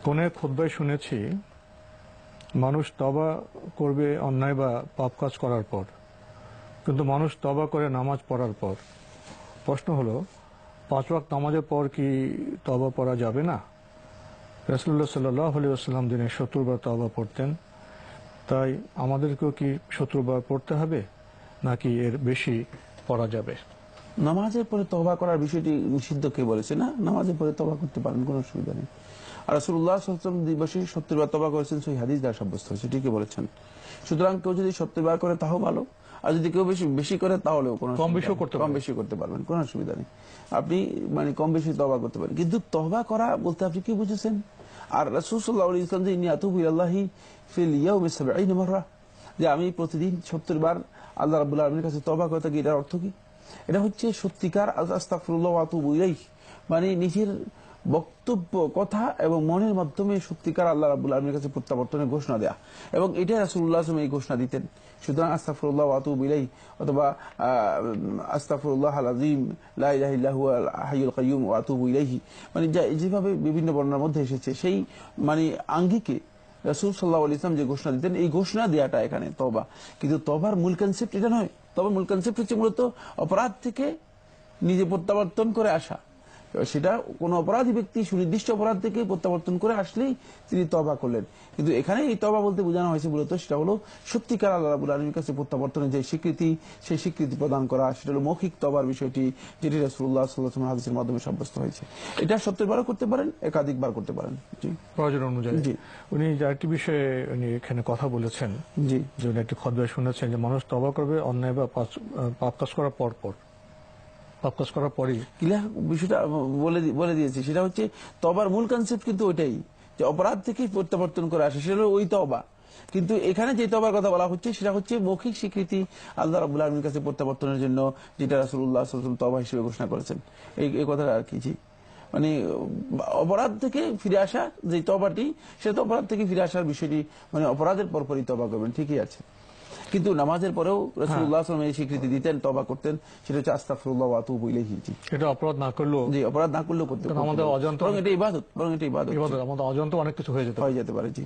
কোন এক খুতবায় শুনেছি মানুষ তওবা করবে অন্যায় বা পাপ কাজ করার পর, কিন্তু মানুষ তওবা করে নামাজ পড়ার পর। প্রশ্ন হলো, 5 ওয়াক্ত নামাজের পর কি তওবা পড়া যাবে না? রাসূলুল্লাহ সাল্লাল্লাহু আলাইহি ওয়াসাল্লাম দিনে 70 বার তওবা পড়তেন, তাই আমাদেরকেও কি 70 বার পড়তে হবে নাকি এর বেশি পড়া যাবে? নামাজের পরে তওবা করার বিষয়টি নিষিদ্ধ কে বলেছে? না, নামাজের পরে তওবা করতে পারেন, কোনো অসুবিধা নেই। আর রাসূলুল্লাহ সাল্লাল্লাহু আলাইহি ওয়াসাল্লাম দিবসে 70 বার তওবা করেছেন, সহিহ হাদিস দ্বারা সাব্যস্ত হয়েছে, ঠিকই বলেছেন। সুতরাং কেউ যদি 70 বার করে তাও ভালো, আর যদি কেউ বেশি বেশি করে তাহলেও কোনো কম বেশিও করতে কম বেশি করতে পারবেন, কোনো অসুবিধা নেই। আপনি মানে কম বেশি তওবা করতে পারেন, কিন্তু তওবা করা বলতে আপনি কি বুঝেছেন? আর রাসূল সাল্লাল্লাহু আলাইহি ওয়াসাল্লাম যে ইন্নী আতুবু ইলাল্লাহি ফিল ইয়াউমি 70 মাররা, যে আমি প্রতিদিন 70 বার আল্লাহ রাব্বুল আলামিনের কাছে তওবা করে থাকি, এটার অর্থ কি? এটা হচ্ছে সত্যিকার আস্তাগফিরুল্লাহ ওয়া আতুবু ইলাইহি, মানে নিজের বক্তব্য, কথা এবং মনের মাধ্যমে সত্যিকার আল্লাহ রাব্বুল আলামিনের কাছে প্রত্যাবর্তনের ঘোষণা দেয়া, এবং এটাই রাসূলুল্লাহ সাল্লাল্লাহু আলাইহি ওয়াসাল্লাম এই ঘোষণা দিতেন। সুতরাং আস্তাগফিরুল্লাহ ওয়া আতুবু ইলাইহি অথবা আস্তাগফিরুল্লাহ আল আযীম লা ইলাহা ইল্লা হুয়াল হাইয়ুল কাইয়্যুম ওয়া আতুবু ইলাইহি, মানে যেভাবে বিভিন্ন বর্ণনার মধ্যে এসেছে, সেই মানে আঙ্গিকে রাসূল সাল্লাল্লাহু আলাইহি ওয়াসাল্লাম যে ঘোষণা দিতেন, এই ঘোষণা দেওয়াটা এখানে তওবা। কিন্তু তওবার মূল কনসেপ্ট এটা নয়। তবে মূল কনসেপ্ট হচ্ছে মূলত অপরাধ থেকে নিজে প্রত্যাবর্তন করে আসা। সেটা কোনো অপরাধী ব্যক্তি সুনির্দিষ্ট অপরাধ থেকে প্রত্যাবর্তন করে আসলেই তিনি তওবা করলেন। কিন্তু এখানে এই তওবা বলতে বোঝানো হয়েছে মূলত সেটা হলো সত্যিকার আল্লাহ রাব্বুল আলামিনের কাছে প্রত্যাবর্তনের যে স্বীকৃতি, সেই স্বীকৃতি প্রদান করা, সেটা হলো মৌখিক তওবার বিষয়টি, যেটি রাসূলুল্লাহ সাল্লাল্লাহু আলাইহি ওয়াসাল্লাম হাদিসের মাধ্যমে সাব্যস্ত হয়েছে। এটা 70 বারও করতে পারেন, একাধিকবার করতে পারেন। জি, প্রয়োজন অনুযায়ী। জি, উনি যে আরেকটি বিষয়ে উনি এখানে কথা বলেছেন, জি, যে উনি একটি খুতবায় শুনেছেন যে মানুষ তওবা করবে অন্যায় বা পাপ কাজ করার পর পাপ কাজ করার পরই। ক্লিয়ার বিষয়টা বলে দিয়েছি। সেটা হচ্ছে তওবার মূল কনসেপ্ট কিন্তু ওইটাই, যে অপরাধ থেকে প্রত্যাবর্তন করে আসে, সেটা হলো ওই তওবা। কিন্তু এখানে যে তওবার কথা বলা হচ্ছে সেটা হচ্ছে মৌখিক স্বীকৃতি আল্লাহ রাব্বুল আলামিনের কাছে প্রত্যাবর্তনের জন্য, যেটা রাসূলুল্লাহ সাল্লাল্লাহু আলাইহি ওয়াসাল্লাম তওবা হিসেবে ঘোষণা করেছেন। এই কথাটা আর কি। জি, মানে অপরাধ থেকে ফিরে আসা যে তওবাটি, সেটা তো অপরাধ থেকে ফিরে আসার বিষয়টি, মানে অপরাধের পরপরই তওবা করবেন, ঠিকই আছে। কিন্তু নামাজের পরেও রাসূলুল্লাহ সাল্লাল্লাহু আলাইহি ওয়াসাল্লাম এই স্বীকৃতি দিতেন, তওবা করতেন, সেটা হচ্ছে আস্তাগফিরুল্লাহ ওয়া আতুবু ইলাইহি। জি, এটা অপরাধ না করলেও, জি, অপরাধ না করলেও করতে আমাদের অজান্তে, বরং এটা ইবাদত, বরং এটা ইবাদত আমাদের অজান্তে অনেক কিছু হয়ে যেতে পারে। জি।